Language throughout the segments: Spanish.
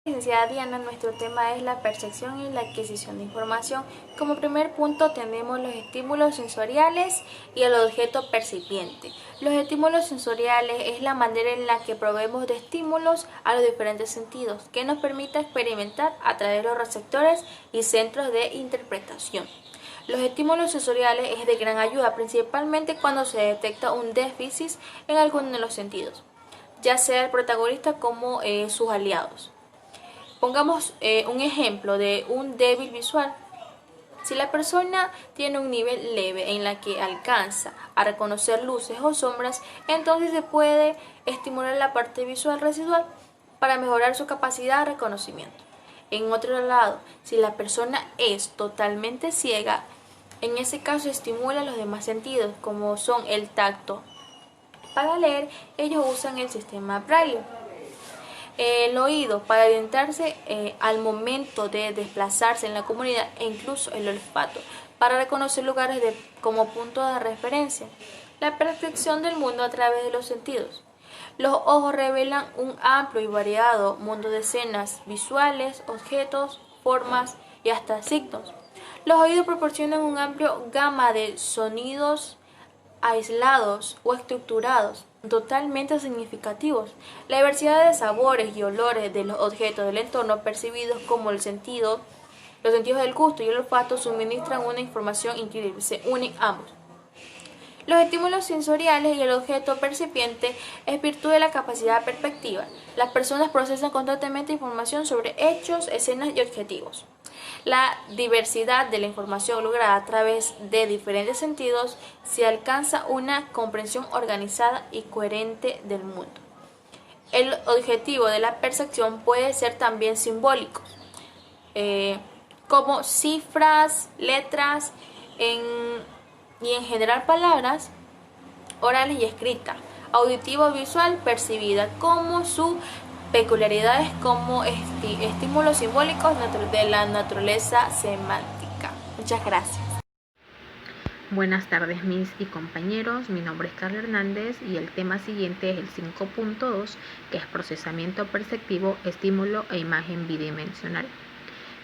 Licenciada Diana, nuestro tema es la percepción y la adquisición de información. Como primer punto tenemos los estímulos sensoriales y el objeto percipiente. Los estímulos sensoriales es la manera en la que proveemos de estímulos a los diferentes sentidos, que nos permite experimentar a través de los receptores y centros de interpretación. Los estímulos sensoriales es de gran ayuda, principalmente cuando se detecta un déficit en alguno de los sentidos, ya sea el protagonista como sus aliados. Pongamos un ejemplo de un débil visual. Si la persona tiene un nivel leve en la que alcanza a reconocer luces o sombras, entonces se puede estimular la parte visual residual para mejorar su capacidad de reconocimiento. En otro lado, si la persona es totalmente ciega, en ese caso estimula los demás sentidos, como son el tacto. Para leer, ellos usan el sistema Braille. El oído para orientarse al momento de desplazarse en la comunidad, e incluso el olfato para reconocer lugares como punto de referencia. La percepción del mundo a través de los sentidos. Los ojos revelan un amplio y variado mundo de escenas visuales, objetos, formas y hasta signos. Los oídos proporcionan un amplio gama de sonidos aislados o estructurados, totalmente significativos. La diversidad de sabores y olores de los objetos del entorno percibidos como los sentidos del gusto y el olfato suministran una información increíble, se unen ambos. Los estímulos sensoriales y el objeto percipiente es virtud de la capacidad perspectiva. Las personas procesan constantemente información sobre hechos, escenas y objetivos. La diversidad de la información lograda a través de diferentes sentidos se alcanza una comprensión organizada y coherente del mundo. El objetivo de la percepción puede ser también simbólico, como cifras, letras y en general palabras orales y escritas, auditivo, visual, percibida, como sus peculiaridades como estímulos simbólicos de la naturaleza semántica. Muchas gracias. Buenas tardes mis y compañeros, mi nombre es Carla Hernández y el tema siguiente es el 5.2, que es procesamiento perceptivo, estímulo e imagen bidimensional.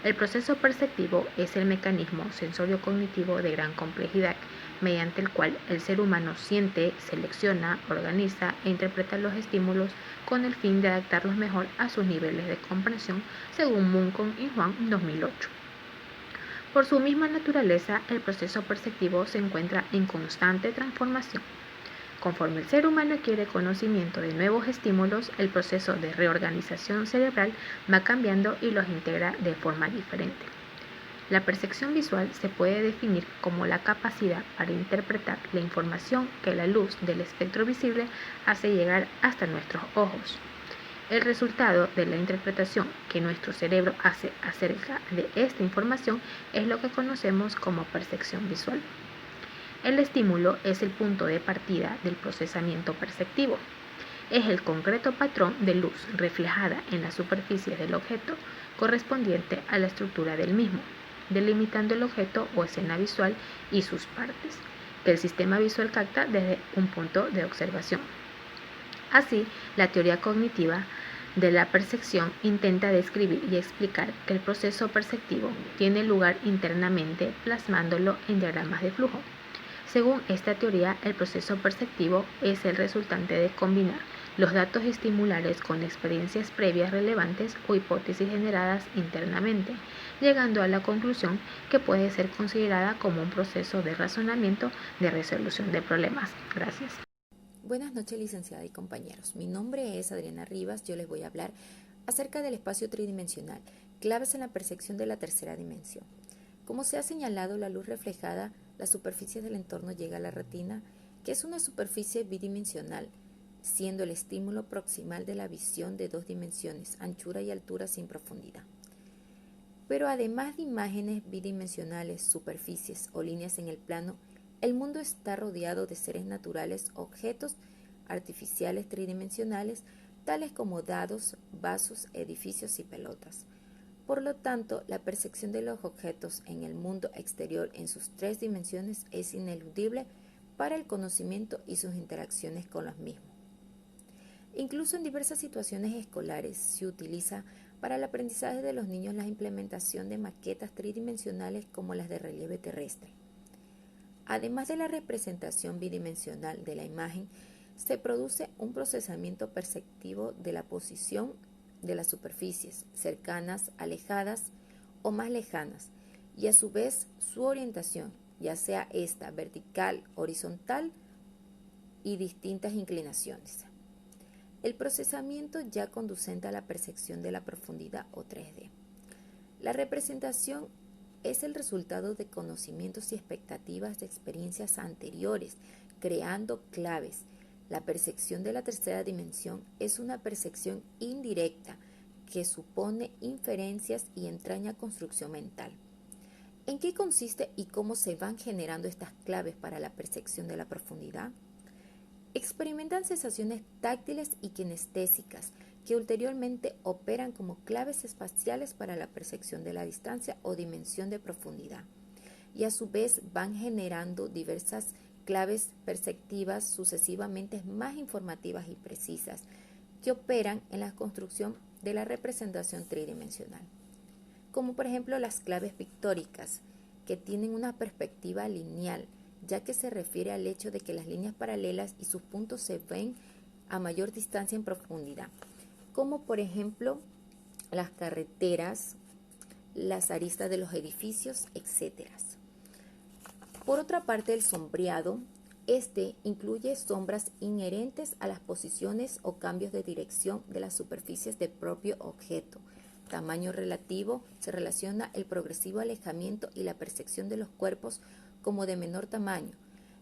El proceso perceptivo es el mecanismo sensorio-cognitivo de gran complejidad, mediante el cual el ser humano siente, selecciona, organiza e interpreta los estímulos con el fin de adaptarlos mejor a sus niveles de comprensión, según Muncon y Juan 2008. Por su misma naturaleza, el proceso perceptivo se encuentra en constante transformación. Conforme el ser humano adquiere conocimiento de nuevos estímulos, el proceso de reorganización cerebral va cambiando y los integra de forma diferente. La percepción visual se puede definir como la capacidad para interpretar la información que la luz del espectro visible hace llegar hasta nuestros ojos. El resultado de la interpretación que nuestro cerebro hace acerca de esta información es lo que conocemos como percepción visual. El estímulo es el punto de partida del procesamiento perceptivo. Es el concreto patrón de luz reflejada en la superficie del objeto correspondiente a la estructura del mismo, delimitando el objeto o escena visual y sus partes, que el sistema visual capta desde un punto de observación. Así, la teoría cognitiva de la percepción intenta describir y explicar que el proceso perceptivo tiene lugar internamente plasmándolo en diagramas de flujo. Según esta teoría, el proceso perceptivo es el resultante de combinar los datos estimulares con experiencias previas relevantes o hipótesis generadas internamente, llegando a la conclusión que puede ser considerada como un proceso de razonamiento de resolución de problemas. Gracias. Buenas noches, licenciada y compañeros. Mi nombre es Adriana Rivas. Yo les voy a hablar acerca del espacio tridimensional, claves en la percepción de la tercera dimensión. Como se ha señalado, la luz reflejada, la superficie del entorno llega a la retina, que es una superficie bidimensional, siendo el estímulo proximal de la visión de dos dimensiones, anchura y altura sin profundidad. Pero además de imágenes bidimensionales, superficies o líneas en el plano, el mundo está rodeado de seres naturales, objetos artificiales tridimensionales, tales como dados, vasos, edificios y pelotas. Por lo tanto, la percepción de los objetos en el mundo exterior en sus tres dimensiones es ineludible para el conocimiento y sus interacciones con los mismos. Incluso en diversas situaciones escolares se utiliza Para el aprendizaje de los niños, la implementación de maquetas tridimensionales como las de relieve terrestre. Además de la representación bidimensional de la imagen, se produce un procesamiento perceptivo de la posición de las superficies, cercanas, alejadas o más lejanas, y a su vez su orientación, ya sea esta vertical, horizontal y distintas inclinaciones. El procesamiento ya conducente a la percepción de la profundidad o 3D. La representación es el resultado de conocimientos y expectativas de experiencias anteriores, creando claves. La percepción de la tercera dimensión es una percepción indirecta que supone inferencias y entraña construcción mental. ¿En qué consiste y cómo se van generando estas claves para la percepción de la profundidad? Experimentan sensaciones táctiles y kinestésicas que ulteriormente operan como claves espaciales para la percepción de la distancia o dimensión de profundidad, y a su vez van generando diversas claves perceptivas sucesivamente más informativas y precisas que operan en la construcción de la representación tridimensional, como por ejemplo las claves pictóricas, que tienen una perspectiva lineal, ya que se refiere al hecho de que las líneas paralelas y sus puntos se ven a mayor distancia en profundidad, como por ejemplo las carreteras, las aristas de los edificios, etc. Por otra parte, el sombreado, incluye sombras inherentes a las posiciones o cambios de dirección de las superficies del propio objeto. Tamaño relativo, se relaciona el progresivo alejamiento y la percepción de los cuerpos como de menor tamaño.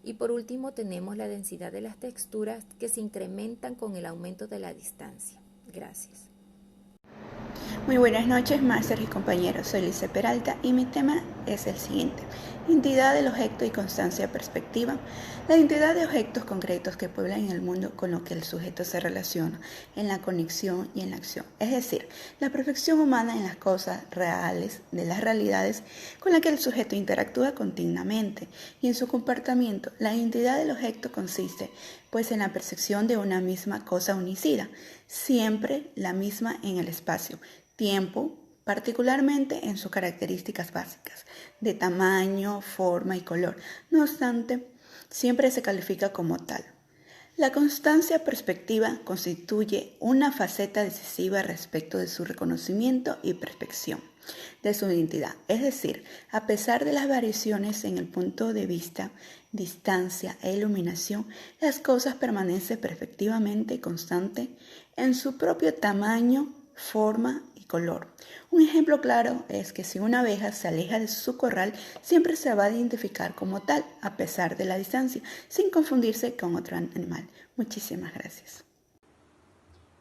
Y por último tenemos la densidad de las texturas que se incrementan con el aumento de la distancia. Gracias. Muy buenas noches, máster y compañeros. Soy Lice Peralta y mi tema es el siguiente: identidad del objeto y constancia perspectiva. La identidad de objetos concretos que pueblan el mundo con lo que el sujeto se relaciona en la conexión y en la acción. Es decir, la perfección humana en las cosas reales, de las realidades con las que el sujeto interactúa continuamente y en su comportamiento. La identidad del objeto consiste pues en la percepción de una misma cosa unicida, siempre la misma en el espacio, tiempo, particularmente en sus características básicas, de tamaño, forma y color. No obstante, siempre se califica como tal. La constancia perspectiva constituye una faceta decisiva respecto de su reconocimiento y percepción de su identidad. Es decir, a pesar de las variaciones en el punto de vista, distancia e iluminación, las cosas permanecen perfectivamente constantes en su propio tamaño, forma y color. Un ejemplo claro es que si una abeja se aleja de su corral, siempre se va a identificar como tal, a pesar de la distancia, sin confundirse con otro animal. Muchísimas gracias.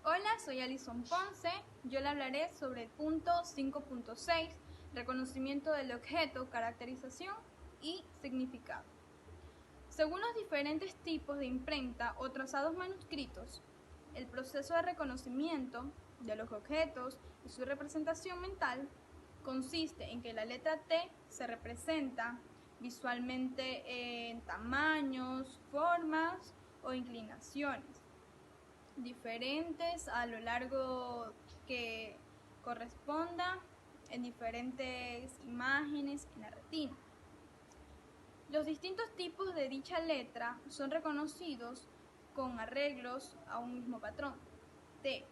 Hola, soy Alison Ponce. Yo le hablaré sobre el punto 5.6, reconocimiento del objeto, caracterización y significado. Según los diferentes tipos de imprenta o trazados manuscritos, el proceso de reconocimiento de los objetos y su representación mental consiste en que la letra T se representa visualmente en tamaños, formas o inclinaciones diferentes a lo largo que corresponda en diferentes imágenes en la retina. Los distintos tipos de dicha letra son reconocidos con arreglos a un mismo patrón, T,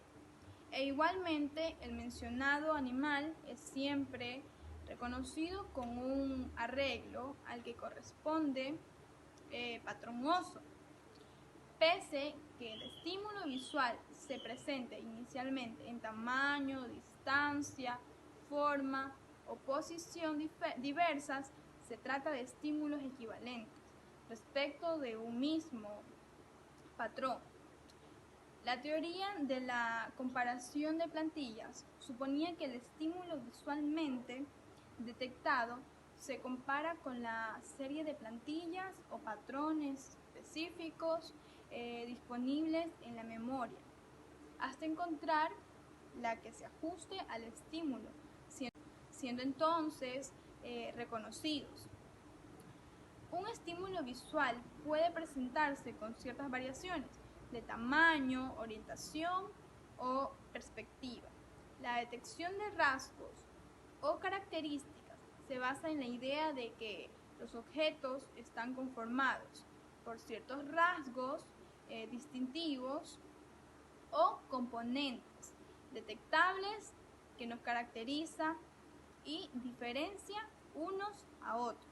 e igualmente el mencionado animal es siempre reconocido con un arreglo al que corresponde patrón oso. Pese que el estímulo visual se presente inicialmente en tamaño, distancia, forma o posición diversas, se trata de estímulos equivalentes respecto de un mismo patrón. La teoría de la comparación de plantillas suponía que el estímulo visualmente detectado se compara con la serie de plantillas o patrones específicos disponibles en la memoria, hasta encontrar la que se ajuste al estímulo, siendo entonces reconocidos. Un estímulo visual puede presentarse con ciertas variaciones de tamaño, orientación o perspectiva. La detección de rasgos o características se basa en la idea de que los objetos están conformados por ciertos rasgos distintivos o componentes detectables que nos caracteriza y diferencia unos a otros.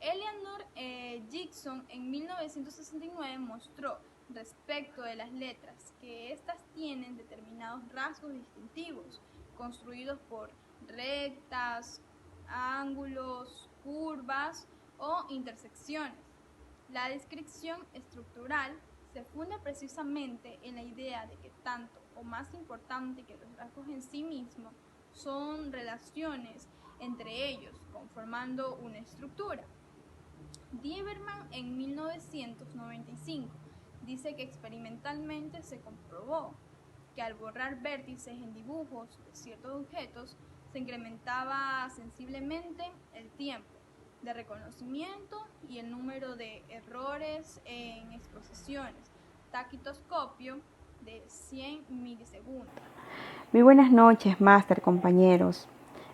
Eleanor Gibson en 1969 mostró respecto de las letras que éstas tienen determinados rasgos distintivos, construidos por rectas, ángulos, curvas o intersecciones. La descripción estructural se funda precisamente en la idea de que tanto o más importante que los rasgos en sí mismos son relaciones entre ellos, conformando una estructura. Lieberman en 1995 dice que experimentalmente se comprobó que al borrar vértices en dibujos de ciertos objetos se incrementaba sensiblemente el tiempo de reconocimiento y el número de errores en exposiciones, taquitoscopio de 100 milisegundos. Muy buenas noches, máster, compañeros.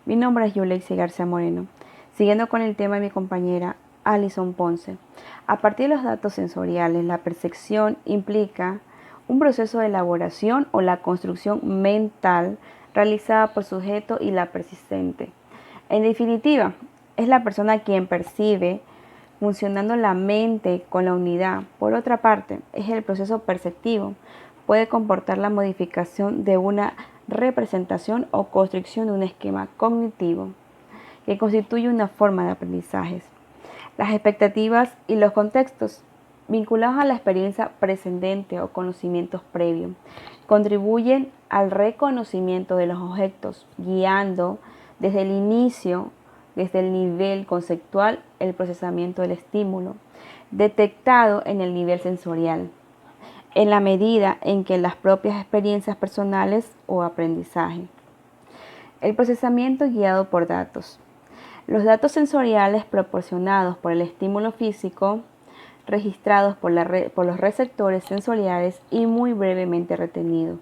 Mi nombre es Yulexi García Moreno. Siguiendo con el tema de mi compañera Alison Ponce. A partir de los datos sensoriales, la percepción implica un proceso de elaboración o la construcción mental realizada por sujeto y la persistente. En definitiva, es la persona quien percibe, funcionando la mente con la unidad. Por otra parte, es el proceso perceptivo. Puede comportar la modificación de una representación o construcción de un esquema cognitivo que constituye una forma de aprendizaje. Las expectativas y los contextos vinculados a la experiencia precedente o conocimientos previos contribuyen al reconocimiento de los objetos, guiando desde el inicio, desde el nivel conceptual, el procesamiento del estímulo, detectado en el nivel sensorial, en la medida en que las propias experiencias personales o aprendizaje. El procesamiento guiado por datos. Los datos sensoriales proporcionados por el estímulo físico, registrados por los receptores sensoriales y muy brevemente retenidos,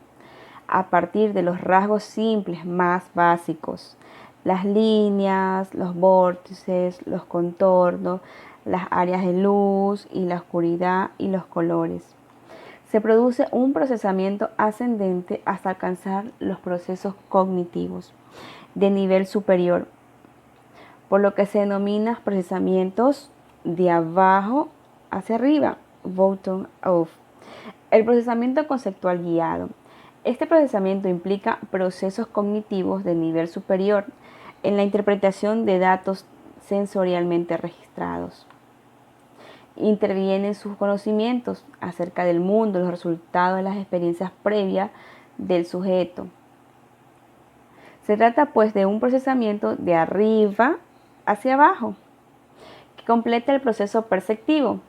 a partir de los rasgos simples más básicos, las líneas, los vórtices, los contornos, las áreas de luz y la oscuridad y los colores. Se produce un procesamiento ascendente hasta alcanzar los procesos cognitivos de nivel superior, por lo que se denomina procesamientos de abajo hacia arriba, bottom up. El procesamiento conceptual guiado. Este procesamiento implica procesos cognitivos de nivel superior en la interpretación de datos sensorialmente registrados. Intervienen sus conocimientos acerca del mundo, los resultados de las experiencias previas del sujeto. Se trata pues de un procesamiento de arriba hacia abajo, que completa el proceso perceptivo.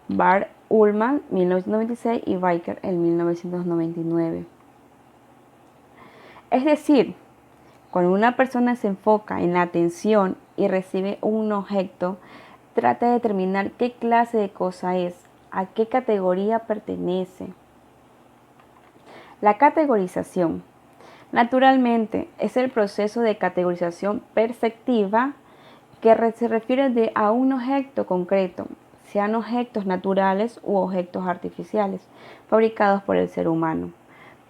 Bart Ullman, 1996, y Riker, en 1999. Es decir, cuando una persona se enfoca en la atención y recibe un objeto, trata de determinar qué clase de cosa es, a qué categoría pertenece. La categorización. Naturalmente, es el proceso de categorización perceptiva que se refiere a un objeto concreto, sean objetos naturales u objetos artificiales, fabricados por el ser humano.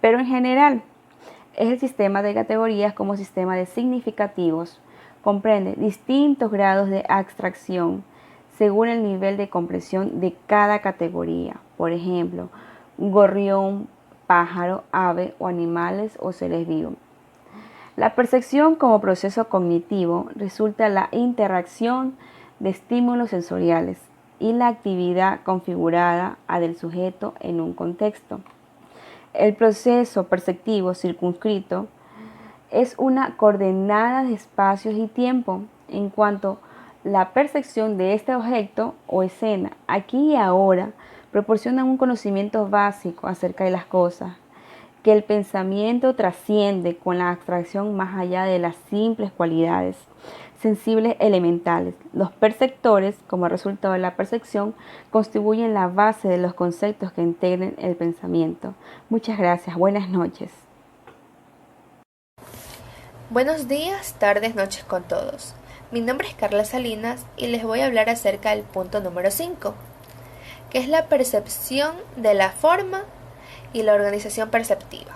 Pero en general, es el sistema de categorías como sistema de significativos. Comprende distintos grados de abstracción según el nivel de comprensión de cada categoría. Por ejemplo, gorrión, pájaro, ave o animales o seres vivos. La percepción como proceso cognitivo resulta de la interacción de estímulos sensoriales y la actividad configurada del sujeto en un contexto. El proceso perceptivo circunscrito es una coordenada de espacios y tiempo en cuanto la percepción de este objeto o escena aquí y ahora proporciona un conocimiento básico acerca de las cosas, que el pensamiento trasciende con la abstracción más allá de las simples cualidades. sensibles elementales. Los perceptores, como resultado de la percepción, constituyen la base de los conceptos que integren el pensamiento. Muchas gracias. Buenas noches. Buenos días, tardes, noches con todos. Mi nombre es Carla Salinas y les voy a hablar acerca del punto número 5, que es la percepción de la forma y la organización perceptiva,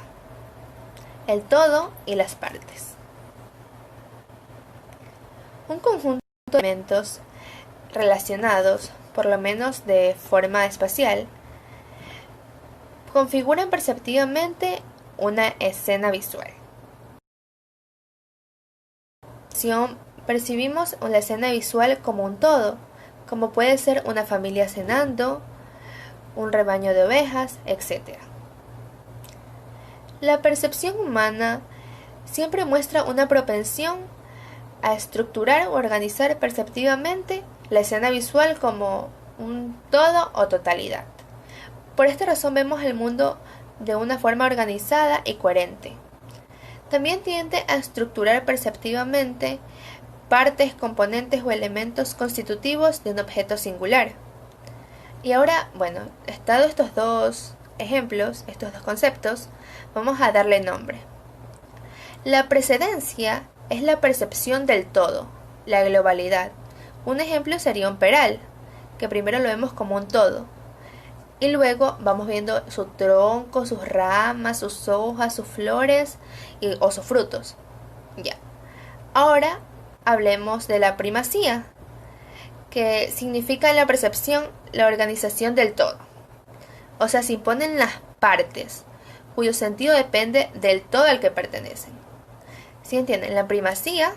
el todo y las partes. Un conjunto de elementos relacionados, por lo menos de forma espacial, configuran perceptivamente una escena visual. Percibimos la escena visual como un todo, como puede ser una familia cenando, un rebaño de ovejas, etc. La percepción humana siempre muestra una propensión a estructurar o organizar perceptivamente la escena visual como un todo o totalidad. Por esta razón vemos el mundo de una forma organizada y coherente. También tiende a estructurar perceptivamente partes, componentes o elementos constitutivos de un objeto singular. Y ahora, dado estos dos ejemplos, estos dos conceptos, vamos a darle nombre. La precedencia es la percepción del todo, la globalidad. Un ejemplo sería un peral, que primero lo vemos como un todo, y luego vamos viendo su tronco, sus ramas, sus hojas, sus flores o sus frutos. Ya. Ahora hablemos de la primacía, que significa en la percepción la organización del todo. O sea, se imponen las partes, cuyo sentido depende del todo al que pertenecen. ¿Sí entienden? La primacía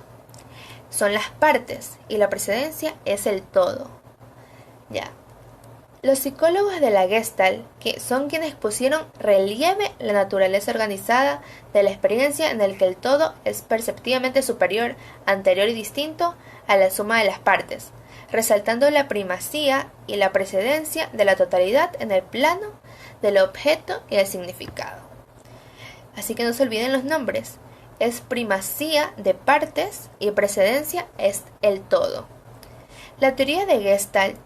son las partes y la precedencia es el todo. Ya. Los psicólogos de la Gestalt, que son quienes pusieron relieve la naturaleza organizada de la experiencia en el que el todo es perceptivamente superior, anterior y distinto a la suma de las partes, resaltando la primacía y la precedencia de la totalidad en el plano del objeto y el significado. Así que no se olviden los nombres. Es primacía de partes y precedencia es el todo. La teoría de Gestalt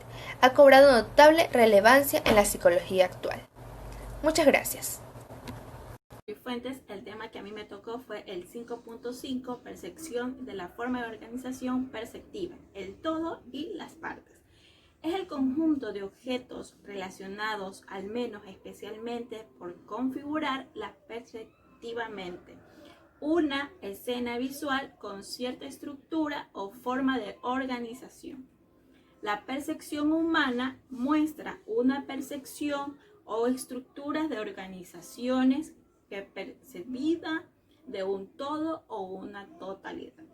ha cobrado notable relevancia en la psicología actual. Muchas gracias. Fuentes, el tema que a mí me tocó fue el 5.5, percepción de la forma de organización perceptiva, el todo y las partes. Es el conjunto de objetos relacionados, al menos especialmente por configurar la perceptivamente, una escena visual con cierta estructura o forma de organización. La percepción humana muestra una percepción o estructuras de organizaciones que percibida de un todo o una totalidad.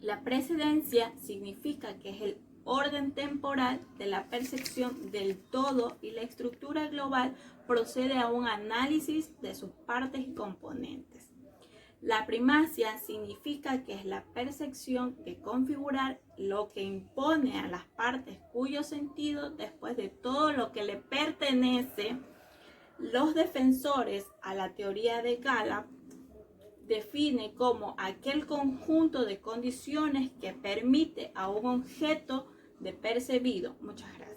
La precedencia significa que es el orden temporal de la percepción del todo y la estructura global procede a un análisis de sus partes y componentes. La primacia significa que es la percepción de configurar lo que impone a las partes cuyo sentido, después de todo lo que le pertenece. Los defensores a la teoría de Gallup define como aquel conjunto de condiciones que permite a un objeto de percibido. Muchas gracias.